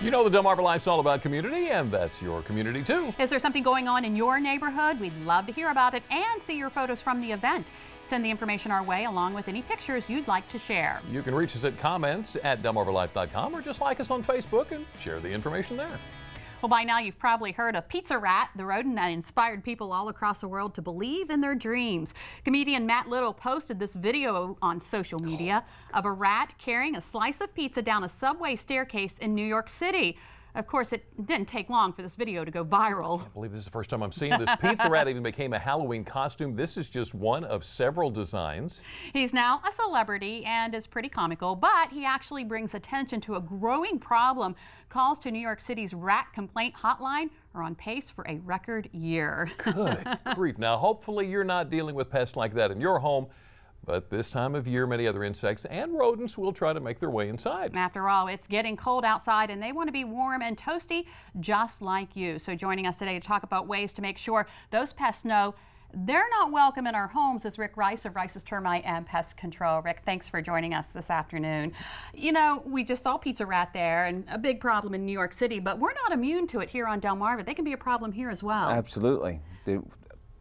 You know the Delmarva Life's all about community, and that's your community too. Is there something going on in your neighborhood? We'd love to hear about it and see your photos from the event. Send the information our way along with any pictures you'd like to share. You can reach us at comments@delmarvalife.com or just like us on Facebook and share the information there. Well, by now you've probably heard of Pizza Rat, the rodent that inspired people all across the world to believe in their dreams. Comedian Matt Little posted this video on social media of a rat carrying a slice of pizza down a subway staircase in New York City. Of course, it didn't take long for this video to go viral. I can't believe this is the first time I'm seeing this. Pizza Rat even became a Halloween costume. This is just one of several designs. He's now a celebrity and is pretty comical, but he actually brings attention to a growing problem. Calls to New York City's rat complaint hotline are on pace for a record year. Good grief. Now, hopefully you're not dealing with pests like that in your home. But this time of year, many other insects and rodents will try to make their way inside. After all, it's getting cold outside and they want to be warm and toasty just like you. So joining us today to talk about ways to make sure those pests know they're not welcome in our homes is Rick Rice of Rice's Termite and Pest Control. Rick, thanks for joining us this afternoon. You know, we just saw Pizza Rat there, and a big problem in New York City, but we're not immune to it here on Delmarva. They can be a problem here as well. Absolutely.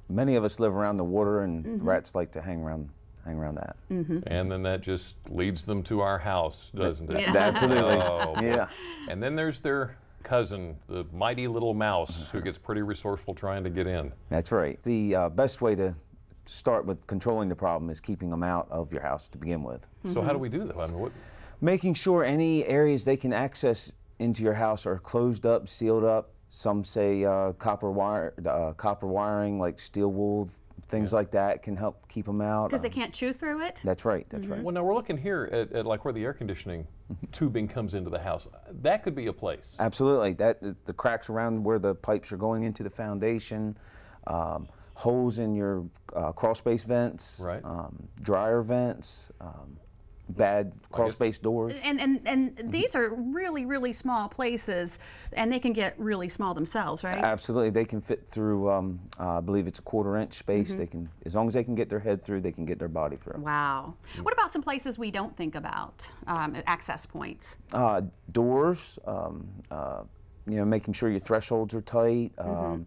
Many of us live around the water, and rats like to hang around that. And then that just leads them to our house, doesn't it? Yeah. Absolutely. Oh, yeah. And then there's their cousin, the mighty little mouse, who gets pretty resourceful trying to get in. That's right. The best way to start with controlling the problem is keeping them out of your house to begin with. So how do we do that? I mean, Making sure any areas they can access into your house are closed up, sealed up. Some say copper wiring, like steel wool, things like that can help keep them out. Because they can't chew through it? That's right, that's right. Well, now we're looking here at like where the air conditioning tubing comes into the house. That could be a place. Absolutely. The cracks around where the pipes are going into the foundation, holes in your crawl space vents, right. Dryer vents, bad crawl space doors. And these are really, really small places, and they can get really small themselves, right? Absolutely. They can fit through, I believe it's a 1/4-inch space. They can, as long as they can get their head through, they can get their body through. Wow. What about some places we don't think about, access points? Doors, you know, making sure your thresholds are tight. A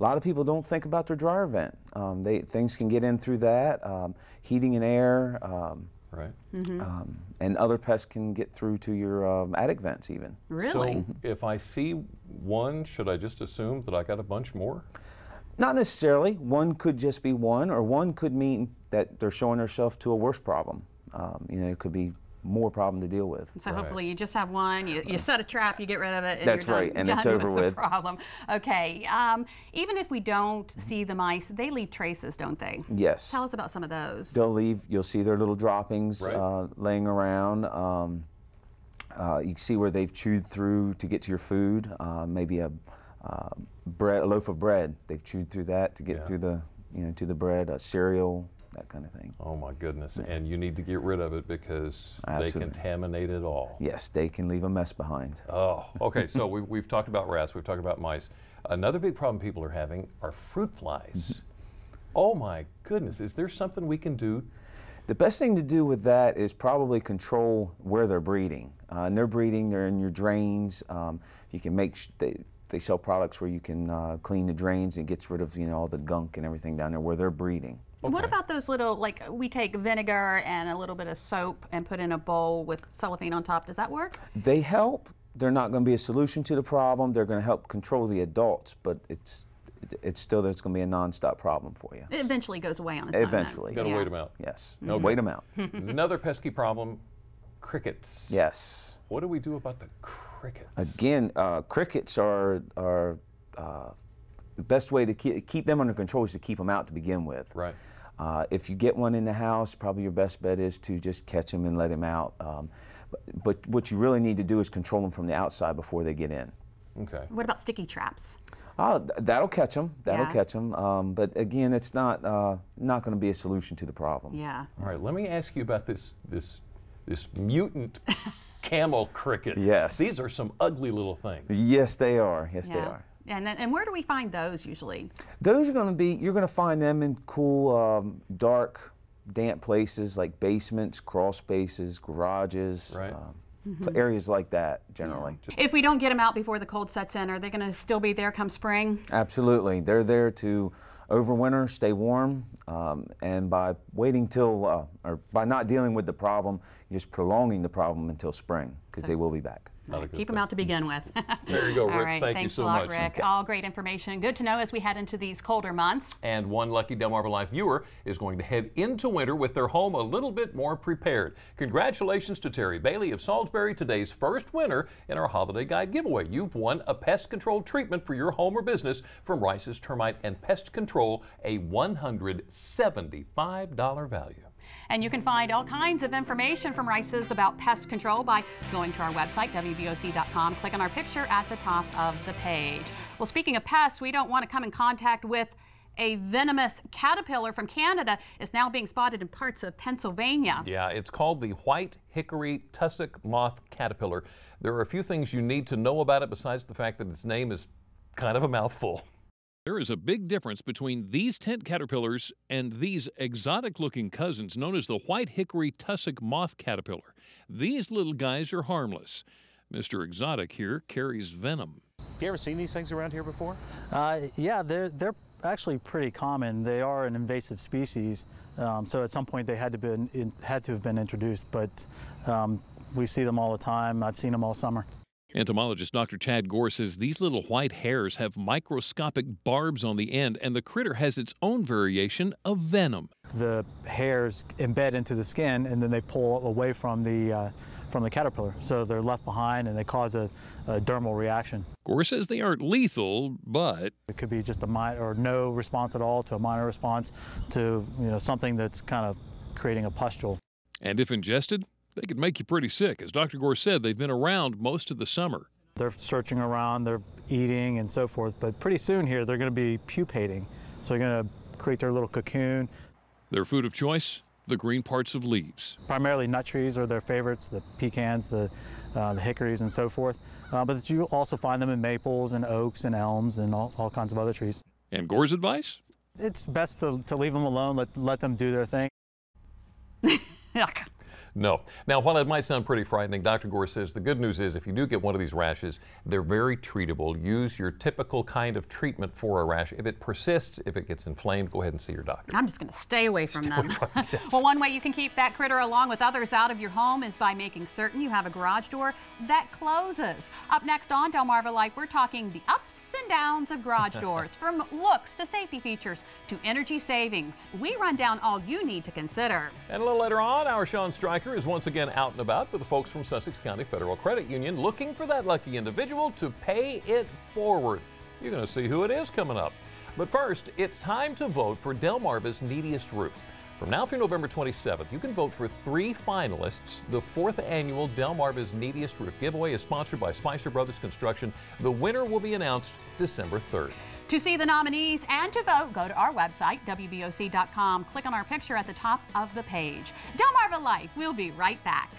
lot of people don't think about their dryer vent. Things can get in through that. Heating and air. Right. And other pests can get through to your attic vents even. Really? So if I see one, should I just assume that I got a bunch more? Not necessarily. One could just be one, or one could mean that they're showing themselves to a worse problem. You know, it could be more problem to deal with. So hopefully you just have one, you set a trap, you get rid of it, and that's you're right, done, and it's over with. The problem. Okay, even if we don't see the mice, they leave traces, don't they? Yes. Tell us about some of those. They'll leave, you'll see their little droppings laying around. You can see where they've chewed through to get to your food. Maybe a loaf of bread, they've chewed through that to get through the, you know, to the bread, a cereal, that kind of thing. Oh my goodness, and you need to get rid of it because Absolutely. they contaminate it all. Yes, they can leave a mess behind. Oh, okay, so we've talked about rats, we've talked about mice. Another big problem people are having are fruit flies. Oh my goodness, is there something we can do? The best thing to do with that is probably control where they're breeding. And they're breeding, they're in your drains. You can make, they sell products where you can clean the drains and gets rid of, you know, all the gunk and everything down there where they're breeding. Okay. What about those little, like we take vinegar and a little bit of soap and put in a bowl with cellophane on top, does that work? They help. They're not going to be a solution to the problem. They're going to help control the adults, but it's still, there's going to be a non-stop problem for you. It eventually goes away on its own. Eventually. You gotta wait them out. Yes. Wait them out. Another pesky problem, crickets. Yes. What do we do about the crickets? Again, crickets are the best way to keep them under control is to keep them out to begin with. Right. If you get one in the house, probably your best bet is to just catch them and let him out. But what you really need to do is control them from the outside before they get in. Okay. What about sticky traps? That'll catch them. That'll catch them. But again, it's not going to be a solution to the problem. Yeah. All right. Let me ask you about this mutant camel cricket. Yes. These are some ugly little things. Yes, they are. Yes, they are. And where do we find those usually? Those are going to be, you're going to find them in cool, dark, damp places like basements, crawl spaces, garages. Right. areas like that generally. If we don't get them out before the cold sets in, are they going to still be there come spring? Absolutely. They're there to overwinter, stay warm, and by waiting till, or by not dealing with the problem, you're just prolonging the problem until spring, because they will be back. Keep them out to begin with. There you go, Rick. All right, Thank you so a lot, much. Rick. All great information. Good to know as we head into these colder months. And one lucky Delmarva Life viewer is going to head into winter with their home a little bit more prepared. Congratulations to Terry Bailey of Salisbury, today's first winner in our Holiday Guide giveaway. You've won a pest control treatment for your home or business from Rice's Termite and Pest Control, a $175 value. And you can find all kinds of information from Rice's about pest control by going to our website, WBOC.com. Click on our picture at the top of the page. Well, speaking of pests, we don't want to come in contact with a venomous caterpillar from Canada. Is now being spotted in parts of Pennsylvania. Yeah, it's called the white hickory tussock moth caterpillar. There are a few things you need to know about it besides the fact that its name is kind of a mouthful. There is a big difference between these tent caterpillars and these exotic-looking cousins known as the white hickory tussock moth caterpillar. These little guys are harmless. Mr. Exotic here carries venom. Have you ever seen these things around here before? Yeah, they're actually pretty common. They are an invasive species, so at some point they had to have been introduced, but we see them all the time. I've seen them all summer. Entomologist Dr. Chad Gore says these little white hairs have microscopic barbs on the end, and the critter has its own variation of venom. The hairs embed into the skin, and then they pull away from the caterpillar, so they're left behind, and they cause a dermal reaction. Gore says they aren't lethal, but it could be just a minor or no response at all to a minor response to something that's kind of creating a pustule. And if ingested, they could make you pretty sick. As Dr. Gore said, they've been around most of the summer. They're searching around, they're eating and so forth, but pretty soon here they're going to be pupating. So they're going to create their little cocoon. Their food of choice, the green parts of leaves. Primarily nut trees are their favorites, the pecans, the hickories and so forth. But you also find them in maples and oaks and elms and all kinds of other trees. And Gore's advice? It's best to leave them alone, let them do their thing. Yuck. No. Now, while it might sound pretty frightening, Dr. Gore says the good news is if you do get one of these rashes, they're very treatable. Use your typical kind of treatment for a rash. If it persists, if it gets inflamed, go ahead and see your doctor. I'm just going to stay away from them. Well, one way you can keep that critter along with others out of your home is by making certain you have a garage door that closes. Up next on Delmarva Life, we're talking the ups and downs of garage doors, from looks to safety features to energy savings. We run down all you need to consider. And a little later on, our Sean Stryker is once again out and about with the folks from Sussex County Federal Credit Union looking for that lucky individual to pay it forward. You're going to see who it is coming up. But first, it's time to vote for Delmarva's Neediest Roof. From now through November 27th, you can vote for 3 finalists. The 4th annual Delmarva's Neediest Roof giveaway is sponsored by Spicer Brothers Construction. The winner will be announced December 3rd. To see the nominees and to vote, go to our website, WBOC.com. Click on our picture at the top of the page. Delmarva Life, we'll be right back.